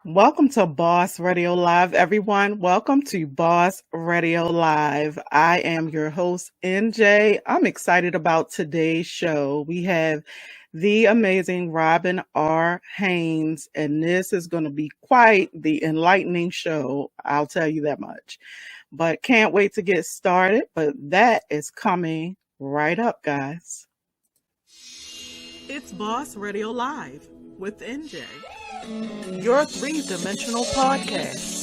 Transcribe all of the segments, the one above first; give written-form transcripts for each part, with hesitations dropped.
Welcome to Boss Radio Live, everyone. Welcome to Boss Radio Live. I am your host, NJ. I'm excited about today's show. We have the amazing Robin R. Haynes, and this is going to be quite the enlightening show. I'll tell you that much. But can't wait to get started. But that is coming right up, guys. It's Boss Radio Live with NJ, your three-dimensional podcast.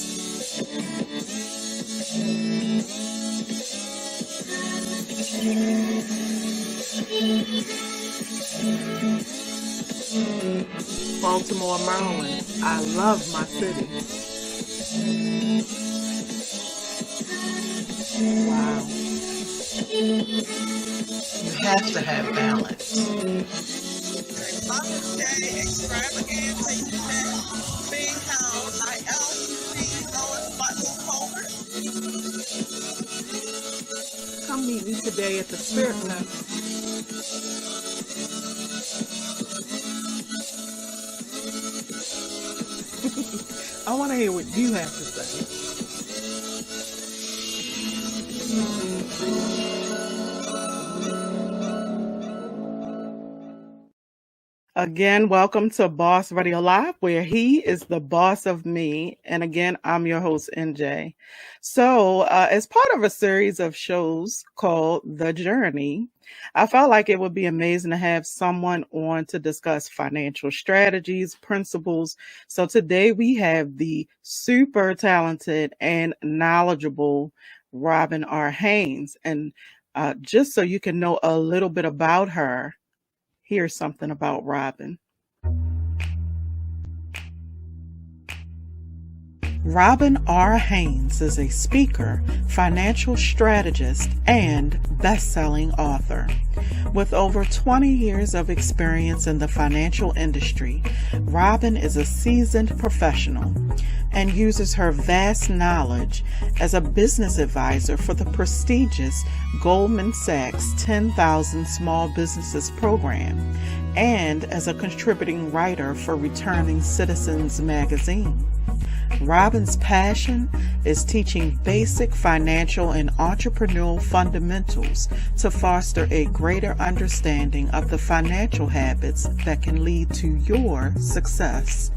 Baltimore, Maryland. I love my city. Wow. You have to have balance. Mother's Day extravaganza event being held by LCC Lois Button Colbert. Come meet me today at the Spirit Fest. I want to hear what you have to say. Again, welcome to Boss Radio Live, where he is the boss of me. And again, I'm your host, NJ. So as part of a series of shows called The Journey, I felt like it would be amazing to have someone on to discuss financial strategies, principles. So today we have the super talented and knowledgeable Robin R. Haynes. And just so you can know a little bit about her, here's something about Robin. Robin R. Haynes is a speaker, financial strategist, and best-selling author. With over 20 years of experience in the financial industry, Robin is a seasoned professional and uses her vast knowledge as a business advisor for the prestigious Goldman Sachs 10,000 Small Businesses program and as a contributing writer for Returning Citizens magazine. Robin's passion is teaching basic financial and entrepreneurial fundamentals to foster a greater understanding of the financial habits that can lead to your success.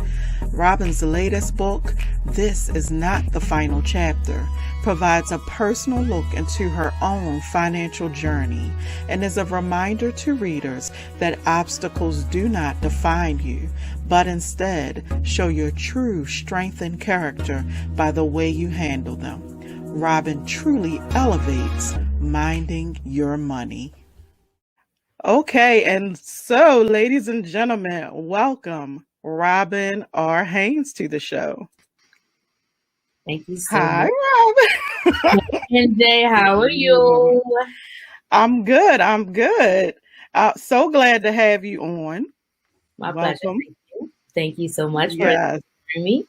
Robin's latest book, This Is Not the Final Chapter, provides a personal look into her own financial journey and is a reminder to readers that obstacles do not define you, but instead show your true strength and character by the way you handle them. Robin truly elevates minding your money. Okay, and so, ladies and gentlemen, welcome Robin R. Haynes to the show. Thank you so Hi, much. Robin. NJ, how are you? I'm good. So glad to have you on. My pleasure. Welcome. Thank you so much for Yes. having me.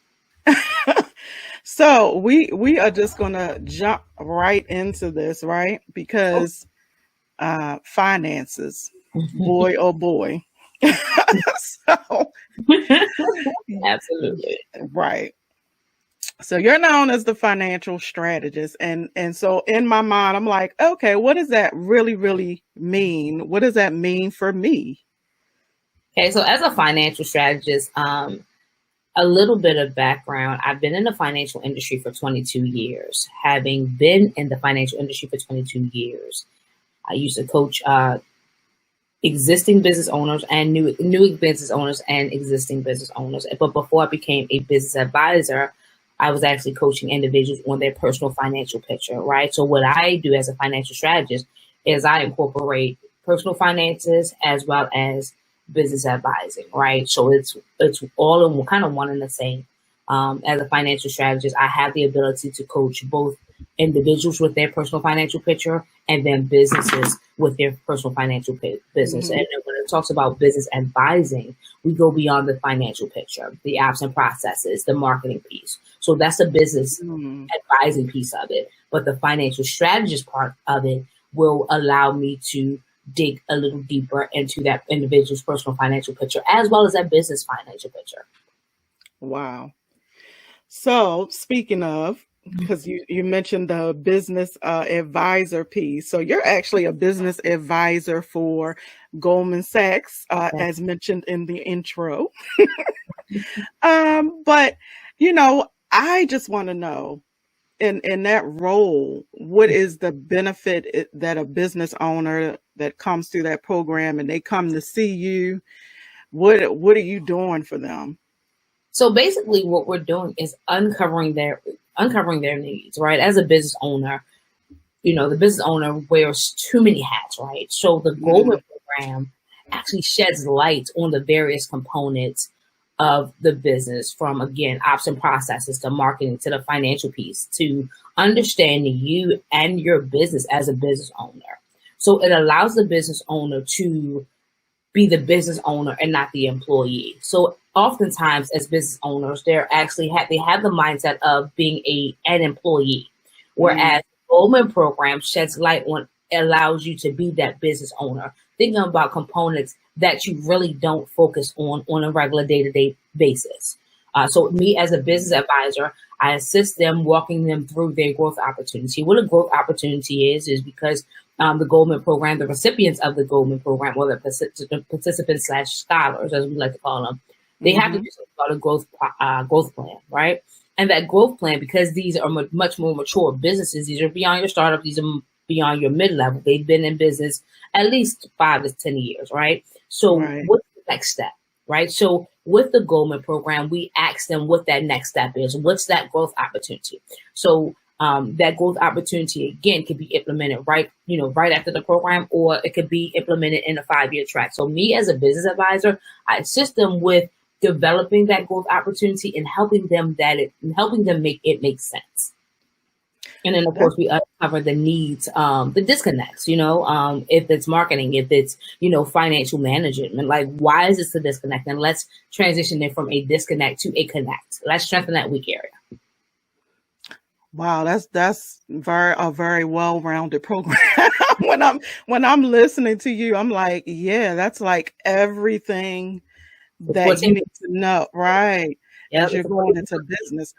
So we are just gonna jump right into this, right? Because finances, boy oh boy. So Absolutely. right. So you're known as the financial strategist, and so in my mind, I'm like, okay, what does that really mean? What does that mean for me? Okay, so as a financial strategist, a little bit of background. I've been in the financial industry for 22 years. Having been in the financial industry for 22 years, I used to coach existing business owners and new business owners and existing business owners. But before I became a business advisor, I was actually coaching individuals on their personal financial picture, right? So what I do as a financial strategist is I incorporate personal finances as well as business advising, right? So it's all in kind of one and the same. As a financial strategist, I have the ability to coach both individuals with their personal financial picture and then businesses with their personal financial business. Mhm. And then when it talks about business advising, we go beyond the financial picture, the apps and processes, the marketing piece. So that's the business advising piece of it. But the financial strategist part of it will allow me to dig a little deeper into that individual's personal financial picture as well as that business financial picture. Wow. So speaking of, because you mentioned the business advisor piece. So you're actually a business advisor for Goldman Sachs, as mentioned in the intro. But, I just want to know in that role, what is the benefit that a business owner that comes through that program and they come to see you? What are you doing for them? So basically what we're doing is uncovering their needs, right? As a business owner, the business owner wears too many hats, right? So the Goldman program actually sheds light on the various components of the business, from, again, ops and processes to marketing to the financial piece, to understanding you and your business as a business owner. So it allows the business owner to be the business owner and not the employee. So oftentimes as business owners, they have the mindset of being an employee, whereas the Goldman program sheds light on, allows you to be that business owner, thinking about components that you really don't focus on a regular day-to-day basis. So me as a business advisor, I assist them, walking them through their growth opportunity. What a growth opportunity is because the Goldman program, the recipients of the Goldman program, or the participants / scholars, as we like to call them, they have to do something about a growth plan, right? And that growth plan, because these are much more mature businesses, these are beyond your startup, these are beyond your mid-level. They've been in business at least 5 to 10 years, right? So what's the next step, right? So with the Goldman program, we ask them what that next step is. What's that growth opportunity? So that growth opportunity, again, could be implemented right after the program, or it could be implemented in a 5-year track. So me as a business advisor, I assist them with developing that growth opportunity and helping them make it make sense. And then, of course, we uncover the needs, the disconnects, if it's marketing, if it's, financial management, like, why is this a disconnect? And let's transition it from a disconnect to a connect. Let's strengthen that weak area. Wow, that's a very well-rounded program. When I'm listening to you, I'm like, yeah, that's like everything that you need to know, right? Yep. As you're going into business.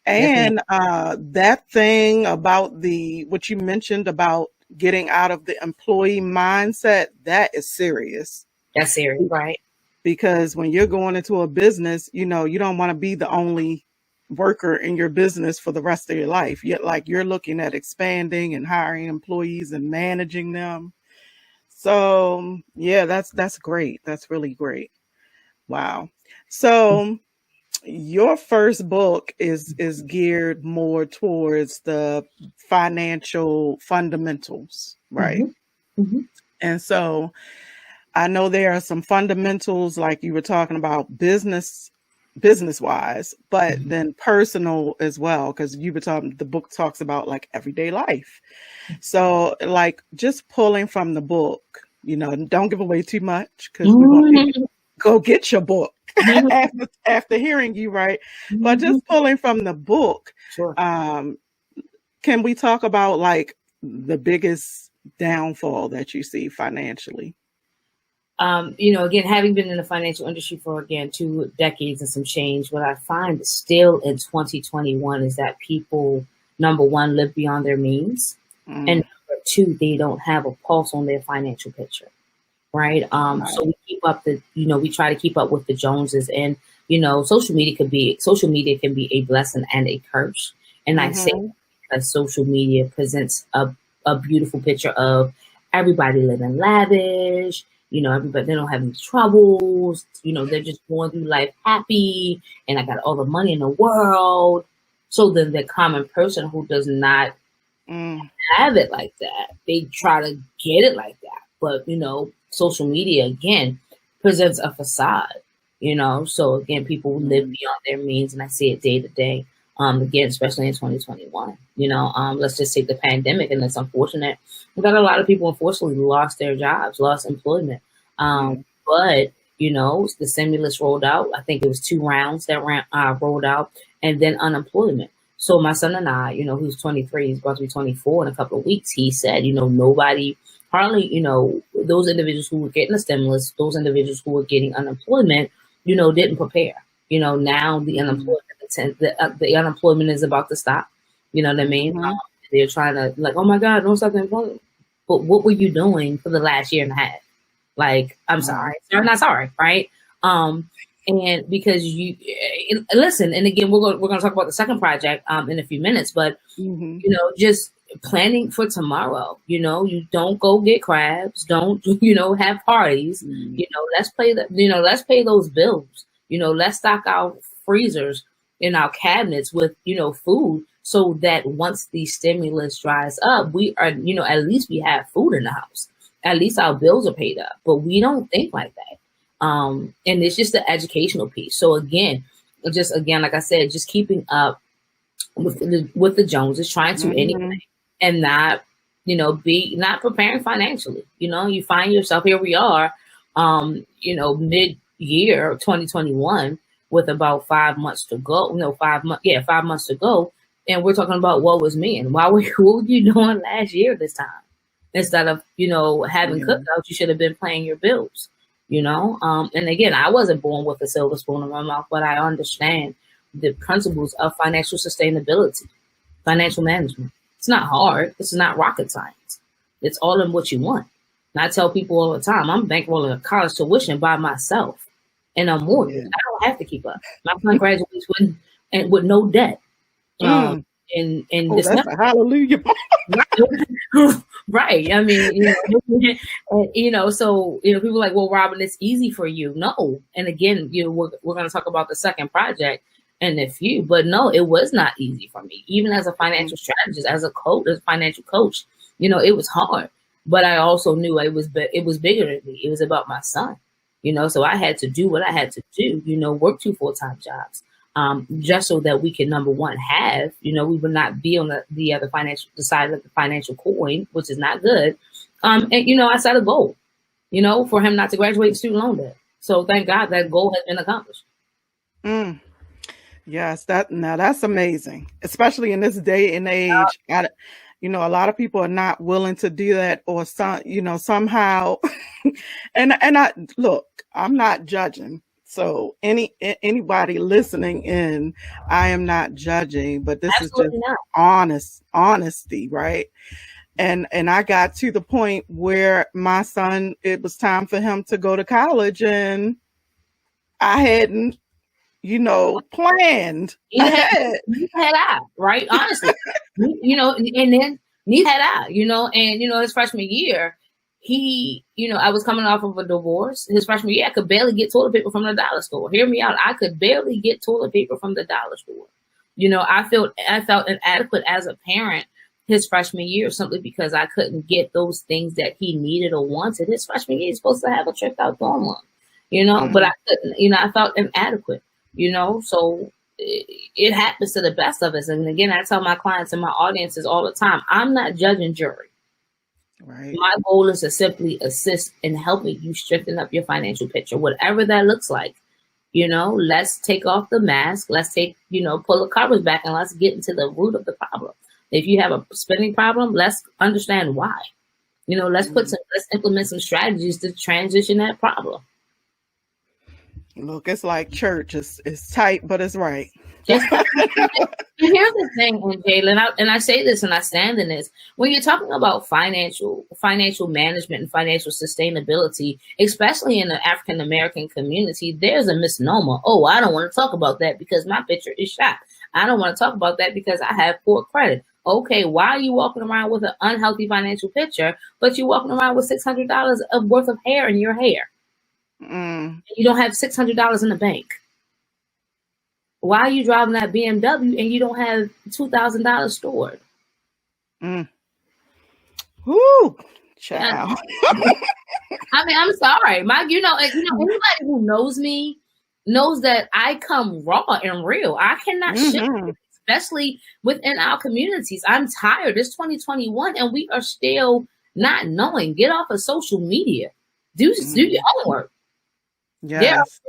And that thing about what you mentioned about getting out of the employee mindset, that is serious. That's serious, right? Because when you're going into a business, you don't want to be the only worker in your business for the rest of your life. Yet, like, you're looking at expanding and hiring employees and managing them. So yeah, that's great. That's really great. Wow. So your first book is geared more towards the financial fundamentals, right? Mm-hmm. And so I know there are some fundamentals, like you were talking about, business wise, but then personal as well, because the book talks about like everyday life. So like, just pulling from the book, don't give away too much, because we want people to go get your book after hearing you, right? But just pulling from the book, sure. Can we talk about like the biggest downfall that you see financially? Again, having been in the financial industry for, 2 decades and some change, what I find still in 2021 is that people, number one, live beyond their means. And number two, they don't have a pulse on their financial picture. Right. So we try to keep up with the Joneses, and, social media can be a blessing and a curse. And I say because social media presents a beautiful picture of everybody living lavish, everybody, they don't have any troubles, they're just going through life happy, and I got all the money in the world. So then the common person who does not have it like that, they try to get it like that. But, social media, again, presents a facade, so again, people live beyond their means, and I see it day to day. Again, especially in 2021, let's just take the pandemic, and it's unfortunate that a lot of people unfortunately lost their jobs, lost employment. But, the stimulus rolled out. I think it was 2 rounds that rolled out, and then unemployment. So my son and I, who's 23, he's about to be 24 in a couple of weeks. He said, nobody, hardly, those individuals who were getting a stimulus, those individuals who were getting unemployment, didn't prepare. Now the unemployment, the the unemployment is about to stop. You know what I mean? Mhm. They're trying to like, oh my God, don't stop the employment. But what were you doing for the last year and a half? Like, I'm sorry, I'm not sorry, right? And because you listen, and again, we're going to talk about the second project in a few minutes, but Mhm. you know, just planning for tomorrow. You know, you don't go get crabs, don't have parties. Mhm. You know, let's pay those bills. You know, let's stock our freezers in our cabinets with food, so that once the stimulus dries up, we are at least we have food in the house. At least our bills are paid up. But we don't think like that. And it's just the educational piece. So again, like I said, just keeping up with the Joneses, trying to anything, and not not preparing financially. You find yourself, here we are, mid-year 2021 with about 5 months to go. No, 5 months. Yeah, 5 months to go, and we're talking about what was me and what were you doing last year this time? Instead of having cookouts, you should have been paying your bills. And again, I wasn't born with a silver spoon in my mouth, but I understand the principles of financial sustainability, financial management. It's not hard. It's not rocket science. It's all in what you want. And I tell people all the time, I'm bankrolling a college tuition by myself and a mortgage. I don't have to keep up. My son graduates with no debt. And that's a hallelujah. Right. I mean, so people are like, well, Robin, it's easy for you. No. And again, we're going to talk about the second project in a few, but no, it was not easy for me. Even as a financial strategist, as a financial coach, it was hard. But I also knew it was bigger than me. It was about my son. So I had to do what I had to do. Work 2 full-time jobs. Just so that we can, number one, we would not be on the other the side of the financial coin, which is not good. And I set a goal, for him not to graduate student loan debt. So thank God that goal has been accomplished. Yes, that's amazing, especially in this day and age. A lot of people are not willing to do that, or somehow. and I look, I'm not judging. So anybody listening in, I am not judging, but this Absolutely is just honesty, right? And I got to the point where my son, it was time for him to go to college, and I hadn't, planned. Neither had I, right? Honestly, and then neither had I, and his freshman year. I was coming off of a divorce. His freshman year, I could barely get toilet paper from the dollar store. Hear me out. I could barely get toilet paper from the dollar store. I felt inadequate as a parent his freshman year, simply because I couldn't get those things that he needed or wanted. His freshman year, he's supposed to have a tripped out dorm room, but I couldn't, I felt inadequate, so it happens to the best of us. And again, I tell my clients and my audiences all the time, I'm not judging jury. Right. My goal is to simply assist in helping you strengthen up your financial picture, whatever that looks like. Let's take off the mask. Let's pull the covers back, and let's get into the root of the problem. If you have a spending problem, let's understand why. Let's implement some strategies to transition that problem. Look, it's like church. It's tight, but it's right. Here's the thing, Jalen, and I say this and I stand in this. When you're talking about financial management and financial sustainability, especially in the African American community, there's a misnomer. Oh, I don't want to talk about that because my picture is shot. I don't want to talk about that because I have poor credit. Okay, why are you walking around with an unhealthy financial picture, but you're walking around with $600 worth of hair in your hair? You don't have $600 in the bank. Why are you driving that BMW and you don't have $2,000 stored? Whoo, child. I mean, I'm sorry, anybody who knows me knows that I come raw and real. I cannot shit, especially within our communities. I'm tired. It's 2021 and we are still not knowing. Get off of social media. Do your homework. Yes.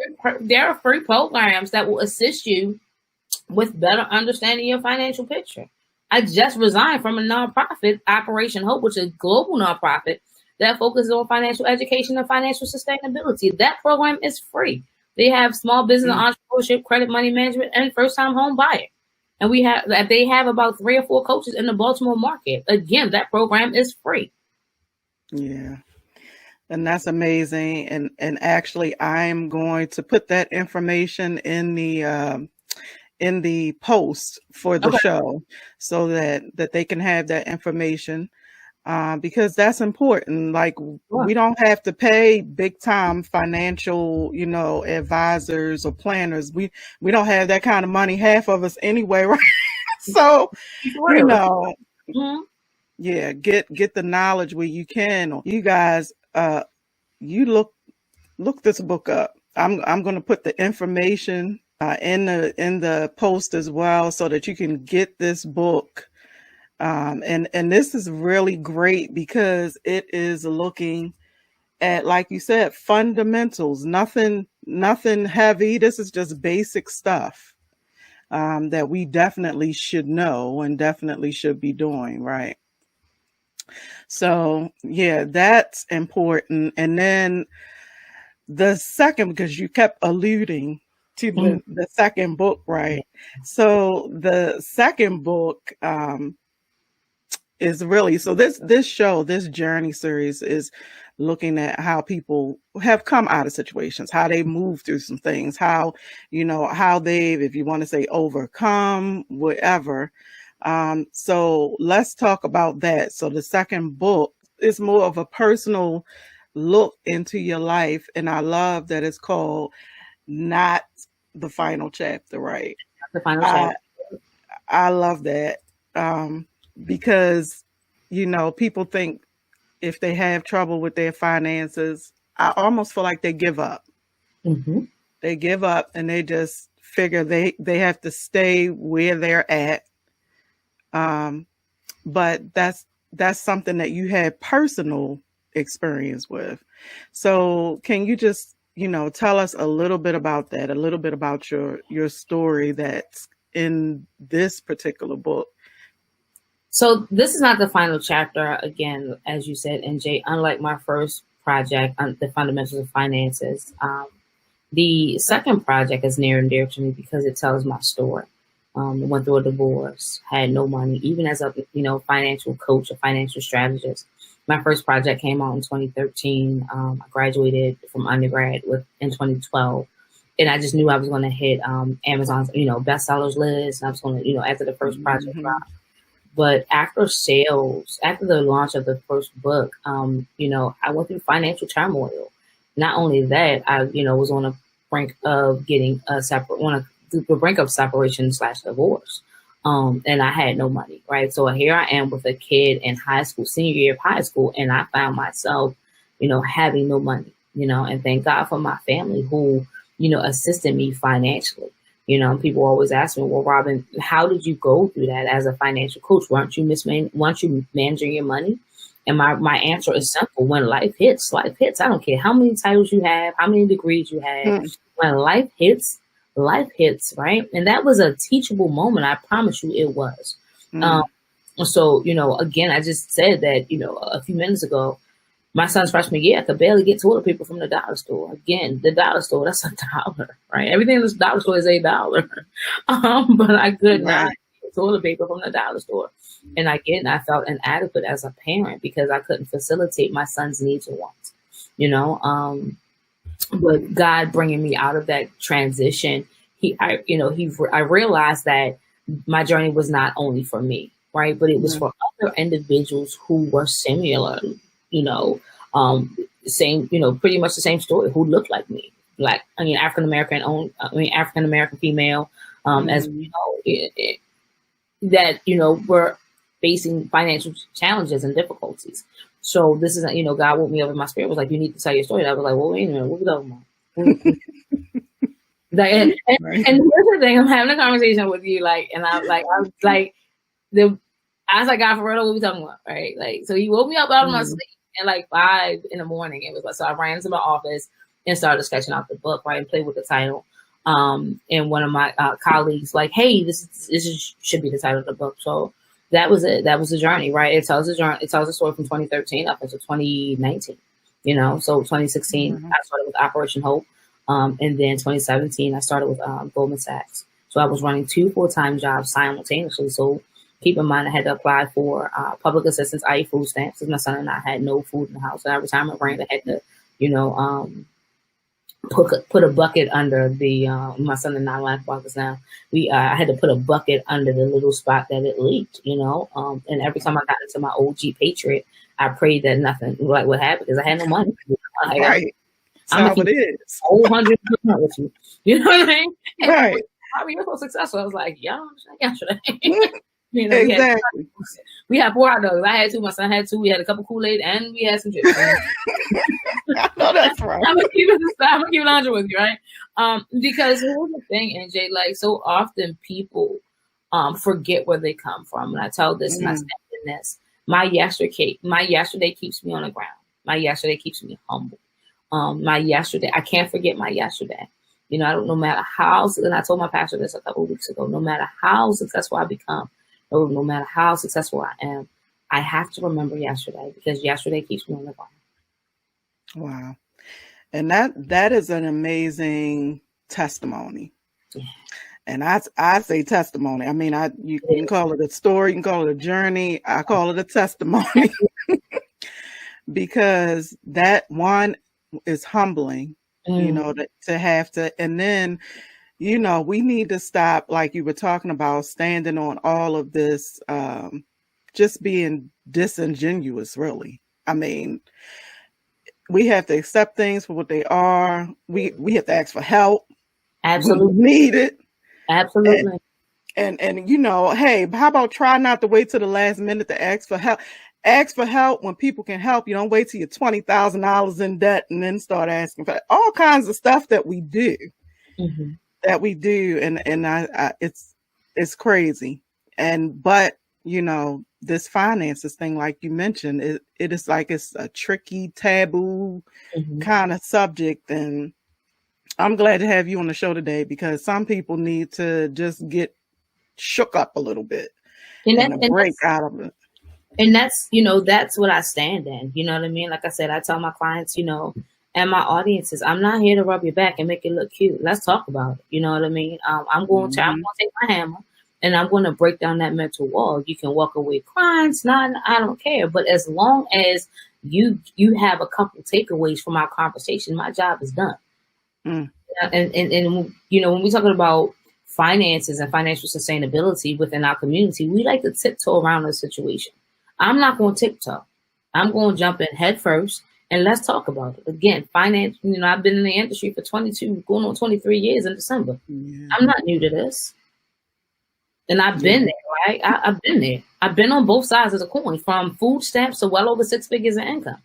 There are free programs that will assist you with better understanding your financial picture. I just resigned from a nonprofit, Operation Hope, which is a global nonprofit that focuses on financial education and financial sustainability. That program is free. They have small business entrepreneurship, credit, money management, and first time home buyer. And they have about 3 or 4 coaches in the Baltimore market. Again, that program is free. Yeah. And that's amazing. And actually, I'm going to put that information in the post for the show, so that they can have that information, because that's important. Like, we don't have to pay big time financial, advisors or planners. We don't have that kind of money, half of us anyway, right? So, yeah, get the knowledge where you can. You guys, you look this book up. I'm going to put the information in the post as well, so that you can get this book. And this is really great because it is looking at, like you said, fundamentals. Nothing heavy. This is just basic stuff that we definitely should know and definitely should be doing, right? So yeah, that's important. And then the second, because you kept alluding to the second book, right? So the second book is really, so this journey series is looking at how people have come out of situations, how they move through some things, how they've, if you want to say, overcome, whatever. So let's talk about that. So the second book is more of a personal look into your life. And I love that it's called Not the Final Chapter, right? The final chapter. I love that. Because, people think if they have trouble with their finances, I almost feel like they give up. Mm-hmm. They give up and they just figure they have to stay where they're at. But that's something that you had personal experience with. So can you just, tell us a little bit about that, a little bit about your story that's in this particular book? So this is not the final chapter, again, as you said, NJ. Unlike my first project, The Fundamentals of Finances, the second project is near and dear to me because it tells my story. Went through a divorce, had no money, even as a financial coach, a financial strategist. My first project came out in 2013. I graduated from undergrad in 2012. And I just knew I was going to hit Amazon's, bestsellers list. And I was going to, after the first project dropped. But after the launch of the first book, I went through financial turmoil. Not only that, I, was on the brink of getting the brink of separation / divorce. And I had no money, right? So here I am with a kid in high school, senior year of high school, and I found myself, having no money, and thank God for my family who, assisted me financially. People always ask me, well, Robin, how did you go through that as a financial coach? Weren't you managing your money? And my answer is simple. When life hits. I don't care how many titles you have, how many degrees you have. When life hits, right? And that was a teachable moment. I promise you it was. So, again, I just said that, a few minutes ago, my son's freshman year, I could barely get toilet paper from the dollar store. Again, the dollar store, that's $1, right? Everything in the dollar store is $1. But I could not get toilet paper from the dollar store. And again, I felt inadequate as a parent because I couldn't facilitate my son's needs and wants, But God bringing me out of that transition, I realized that my journey was not only for me, right? But it was for other individuals who were similar, same, pretty much the same story, who looked like me, African American female, as we know, that, were facing financial challenges and difficulties. So this is, God woke me up in my spirit, was like, you need to tell your story. And I was like, well, wait a minute, what we talking about? and here's the thing, I'm having a conversation with you, and I was like, God, for real, what we talking about, right? So he woke me up out of my sleep at 5 a.m. It was so I ran into my office and started sketching out the book, right, and played with the title. And one of my colleagues hey, this should be the title of the book. So that was it. That was the journey, right? It tells a story from 2013 up until 2019. So 2016, I started with Operation Hope. And then 2017, I started with Goldman Sachs. So I was running 2 full-time jobs simultaneously. So keep in mind, I had to apply for public assistance, i.e. food stamps, because my son and I had no food in the house. And every time it rained, I had to, put a bucket under the, my son and I laugh about this now. I had to put a bucket under the little spot that it leaked, and every time I got into my old Jeep Patriot, I prayed that nothing like would happen because I had no money. Right. That's how it is. Whole 100% with you. You know what I mean? Right. How are you so successful? I was like, yeah, yesterday. Exactly. We had 4 hot dogs. I had 2. My son had 2. We had a couple Kool-Aid and we had some chips. I know that's right. I'm gonna keep it 100 with you, right? Because here's the thing, NJ. Like so often, people forget where they come from, and I tell this and I stand in this. My yesterday keeps me on the ground. My yesterday keeps me humble. My yesterday, I can't forget my yesterday. No matter how, and I told my pastor this a couple of weeks ago, no matter how successful I become, or no matter how successful I am, I have to remember yesterday because yesterday keeps me on the ground. Wow. And that is an amazing testimony. Yeah. And I say testimony. I mean, you can call it a story, you can call it a journey. I call it a testimony because that one is humbling, to have to, and then, we need to stop, like you were talking about, standing on all of this, just being disingenuous, really. I mean, we have to accept things for what they are. We have to ask for help. Absolutely. We need it. Absolutely. And hey, how about try not to wait till the last minute to ask for help? Ask for help when people can help. You don't wait till you're $20,000 in debt and then start asking for all kinds of stuff that we do. Mm-hmm. And I it's crazy. But this finances thing, like you mentioned, it is like it's a tricky, taboo kind of subject. And I'm glad to have you on the show today because some people need to just get shook up a little bit and break out of it. And that's what I stand in. You know what I mean? Like I said, I tell my clients, and my audiences, I'm not here to rub your back and make it look cute. Let's talk about it. You know what I mean? I'm going to take my hammer and I'm going to break down that mental wall. You can walk away crying, snotting, I don't care. But as long as you have a couple takeaways from our conversation, my job is done. And when we're talking about finances and financial sustainability within our community, we like to tiptoe around the situation. I'm not going to tiptoe. I'm going to jump in head first and let's talk about it. Again, finance, I've been in the industry for 22, going on 23 years in December. Yeah. I'm not new to this. And I've been there, right? I've been there. I've been on both sides of the coin, from food stamps to well over 6 figures in income.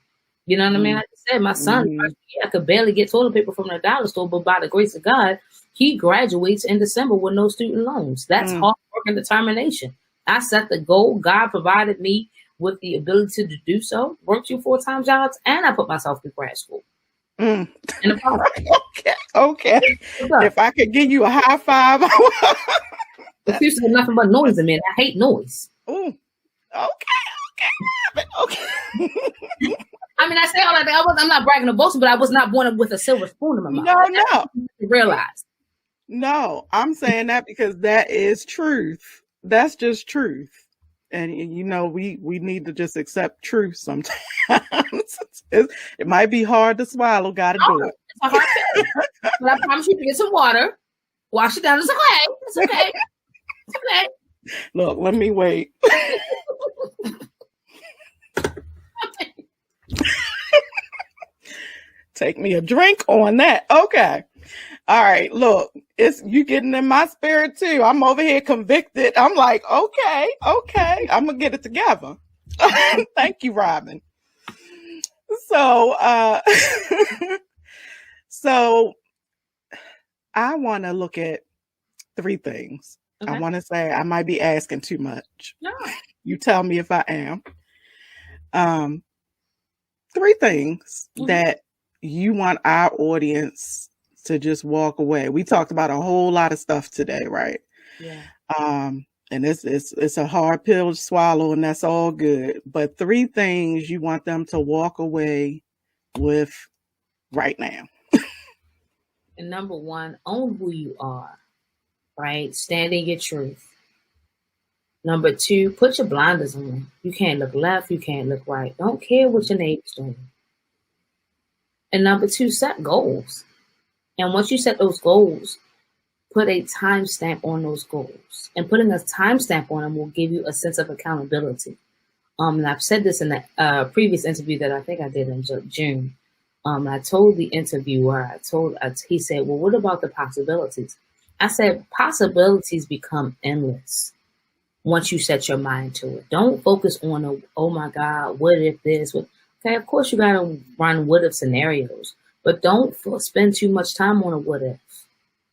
You know what I mean? Like I said, my son, I could barely get toilet paper from the dollar store, but by the grace of God, he graduates in December with no student loans. That's hard work and determination. I set the goal. God provided me with the ability to do so, work 2 full-time jobs, and I put myself through grad school. Okay. If I could give you a high five. If you said nothing but noise in me, I hate noise. Ooh. Okay. I mean, I say all that. I'm not bragging or boasting, but I was not born with a silver spoon in my mouth. No. Realize. No, I'm saying that because that is truth. That's just truth. And, we need to just accept truth sometimes. It might be hard to swallow. Got to do it. It's a hard thing. But I promise you to get some water, wash it down. It's okay. It's okay. It's okay. Look, let me wait. Take me a drink on that. Okay. All right. Look, it's you getting in my spirit too. I'm over here convicted. I'm like, okay. I'm gonna get it together. Thank you, Robin. So I want to look at 3 things. Okay. I want to say I might be asking too much. No. You tell me if I am. 3 things that you want our audience to just walk away. We talked about a whole lot of stuff today, right? Yeah. And it's a hard pill to swallow, and that's all good. But 3 things you want them to walk away with right now. And number one, own who you are, right? Stand in your truth. Number two, put your blinders on. You can't look left, you can't look right. Don't care what your neighbor's doing. And number two, set goals. And once you set those goals, put a timestamp on those goals. And putting a timestamp on them will give you a sense of accountability. And I've said this in the previous interview that I think I did in June. I told the interviewer, he said, well, what about the possibilities? I said, possibilities become endless once you set your mind to it. Don't focus on, oh my God, what if this? Okay, of course you got to run what if scenarios, but don't spend too much time on a what if.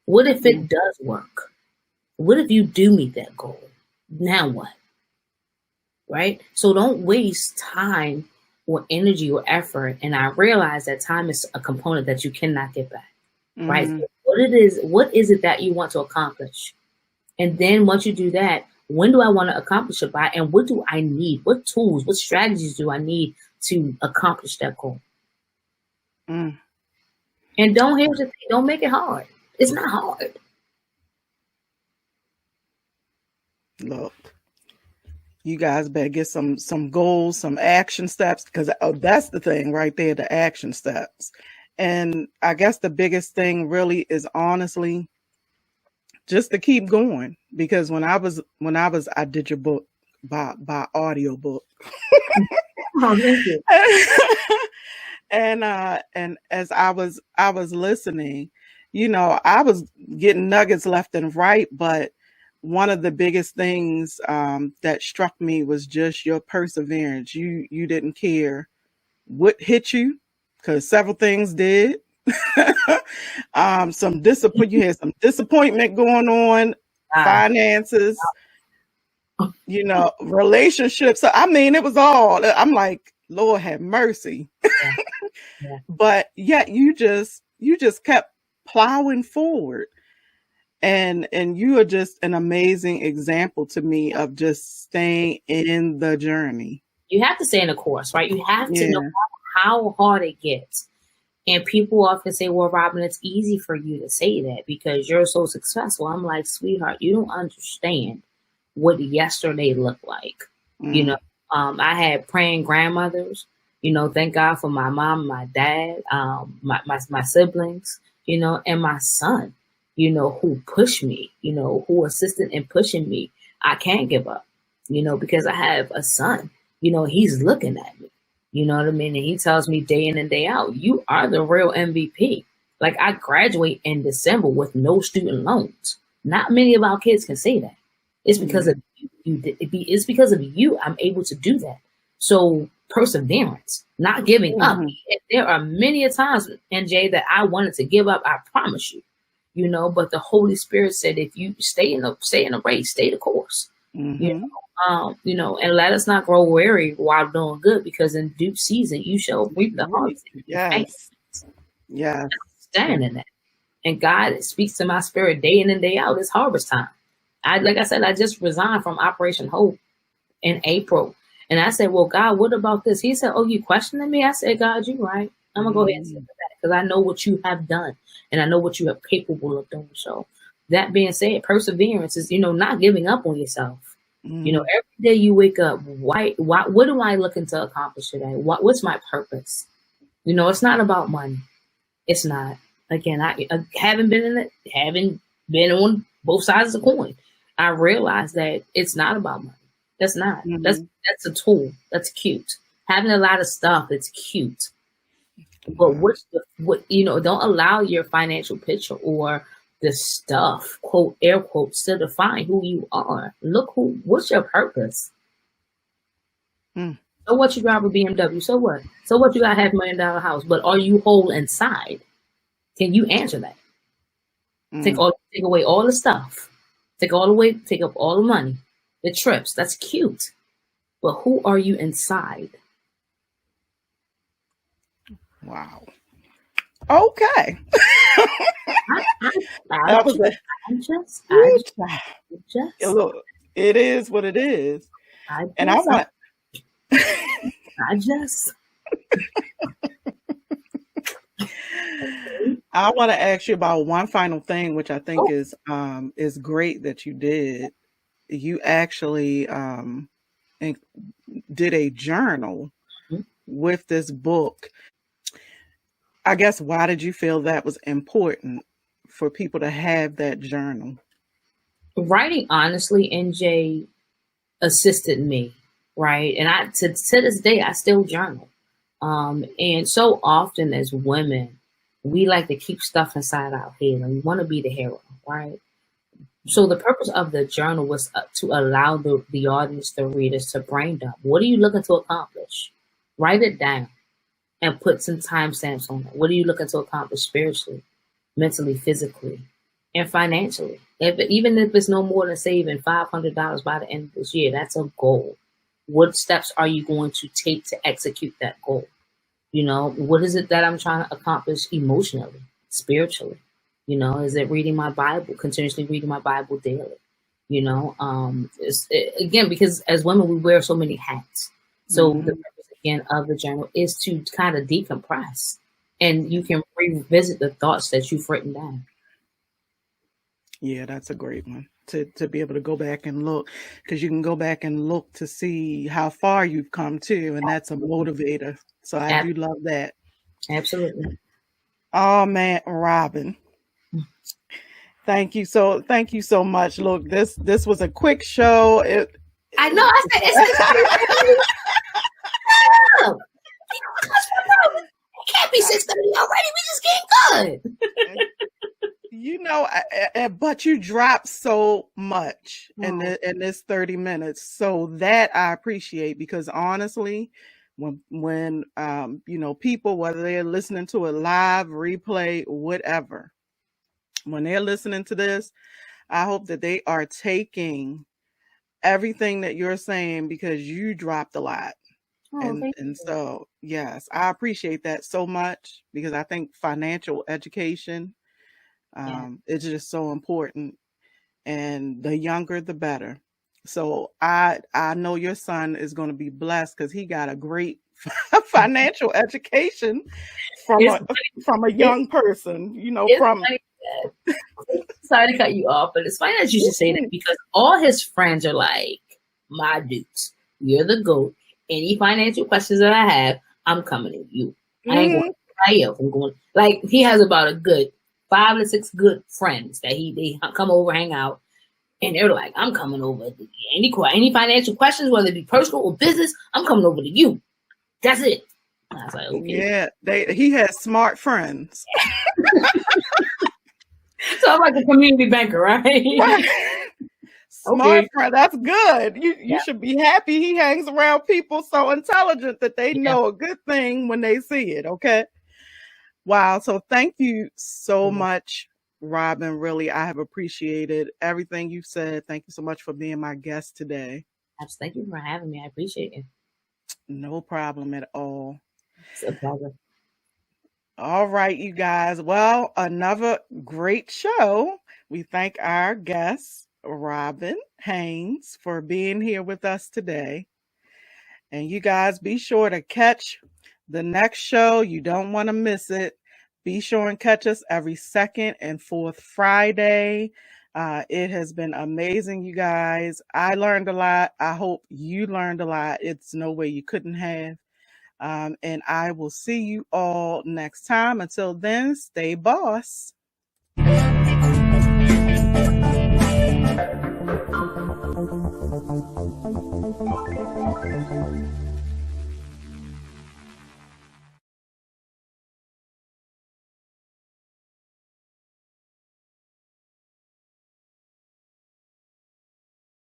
What if it does work? What if you do meet that goal? Now what? Right? So don't waste time or energy or effort. And I realize that time is a component that you cannot get back. Right? So what is it that you want to accomplish? And then once you do that, when do I want to accomplish it by? And what do I need? What tools, what strategies do I need to accomplish that goal? And don't hesitate. Don't make it hard. It's not hard. Look, you guys better get some goals, some action steps, because that's the thing right there, the action steps. And I guess the biggest thing really is honestly just to keep going, because I did your book by audio book. Oh, thank you. And as I was listening, I was getting nuggets left and right, but one of the biggest things that struck me was just your perseverance. You didn't care what hit you, because several things did. You had some disappointment going on, finances, relationships. So, I mean, it was all, I'm like, Lord have mercy. Yeah. But yet you just kept plowing forward. And you are just an amazing example to me of just staying in the journey. You have to stay in the course, right? You have to know how hard it gets. And people often say, well, Robin, it's easy for you to say that because you're so successful. I'm like, sweetheart, you don't understand what yesterday looked like. I had praying grandmothers, thank God for my mom, my dad, my siblings, and my son, who pushed me, who assisted in pushing me. I can't give up, because I have a son, he's looking at me. You know what I mean? And he tells me day in and day out, you are the real MVP. Like, I graduate in December with no student loans. Not many of our kids can say that. It's because of you. It's because of you I'm able to do that. So perseverance, not giving up. And there are many times, NJ, that I wanted to give up. I promise you, but the Holy Spirit said, if you stay in the race, stay the course. And let us not grow weary while doing good, because in due season you shall reap the harvest. Yes. Stand in that. And God speaks to my spirit day in and day out. It's harvest time. Like I said, I just resigned from Operation Hope in April. And I said, well, God, what about this? He said, oh, you questioning me? I said, God, you're right. I'm going to go ahead and say that, because I know what you have done and I know what you are capable of doing. So that being said, perseverance is, not giving up on yourself. Every day you wake up, what am I looking to accomplish today? What's my purpose? It's not about money. It's not. Again, I haven't been on both sides of the coin. I realized that it's not about money. That's not. That's a tool. That's cute. Having a lot of stuff, it's cute. But don't allow your financial picture or the stuff, quote, air quotes, to define who you are. What's your purpose? So what, you drive a BMW? So what? So what, you got a $500,000 house? But are you whole inside? Can you answer that? Take away all the stuff. Take up all the money, the trips. That's cute. But who are you inside? Wow. Okay. Look, it is what it is. I I want to ask you about one final thing, which I think is great that you did. You actually did a journal with this book. I guess, why did you feel that was important for people to have that journal? Writing honestly, NJ, assisted me, right? And I to this day I still journal. And so often as women, we like to keep stuff inside our head and we want to be the hero, right? So the purpose of the journal was to allow the audience, the readers, to brain dump. What are you looking to accomplish? Write it down and put some timestamps on it. What are you looking to accomplish spiritually, mentally, physically, and financially? Even if it's no more than saving $500 by the end of this year, that's a goal. What steps are you going to take to execute that goal? You know, what is it that I'm trying to accomplish emotionally, spiritually? You know, is it reading my Bible, continuously reading my Bible daily? You know, again, because as women, we wear so many hats. So the purpose, again, of the journal is to kind of decompress, and you can revisit the thoughts that you've written down. Yeah, that's a great one to be able to go back and look, because you can go back and look to see how far you've come to, and that's a motivator. So I do love that. Absolutely. Oh man, Robin. Thank you so much. Look, this was a quick show. I know. I said it's it can't be 6:30 already. We just getting good. You know, but you dropped so much in this 30 minutes. So that I appreciate, because honestly, when you know, people, whether they're listening to a live replay, whatever, when they're listening to this, I hope that they are taking everything that you're saying, because you dropped a lot. And so, yes, I appreciate that so much, because I think financial education is just so important, and the younger, the better. So I know your son is going to be blessed, because he got a great financial education from a young person, you know, sorry to cut you off, but it's funny that you should say that, because all his friends are like, my dudes, you're the GOAT. Any financial questions that I have, I'm coming to you. I ain't going to anybody else. I'm going, like, he has about a good 5 to 6 good friends that they come over, hang out, and they're like, I'm coming over to any financial questions, whether it be personal or business, I'm coming over to you. That's it. And I was like, okay. Yeah, he has smart friends. So I'm like a community banker, right? Smart friend, that's good. You should be happy he hangs around people so intelligent that they know a good thing when they see it. Okay. Wow. So thank you so much, Robin. Really, I have appreciated everything you've said. Thank you so much for being my guest today. Thank you for having me. I appreciate it. No problem at all. It's a pleasure. All right, you guys. Well, another great show. We thank our guest, Robin Haynes, for being here with us today. And you guys, be sure to catch the next show. You don't want to miss it. Be sure and catch us every second and fourth Friday. It has been amazing, you guys. I learned a lot. I hope you learned a lot. It's no way you couldn't have. And I will see you all next time. Until then, stay boss.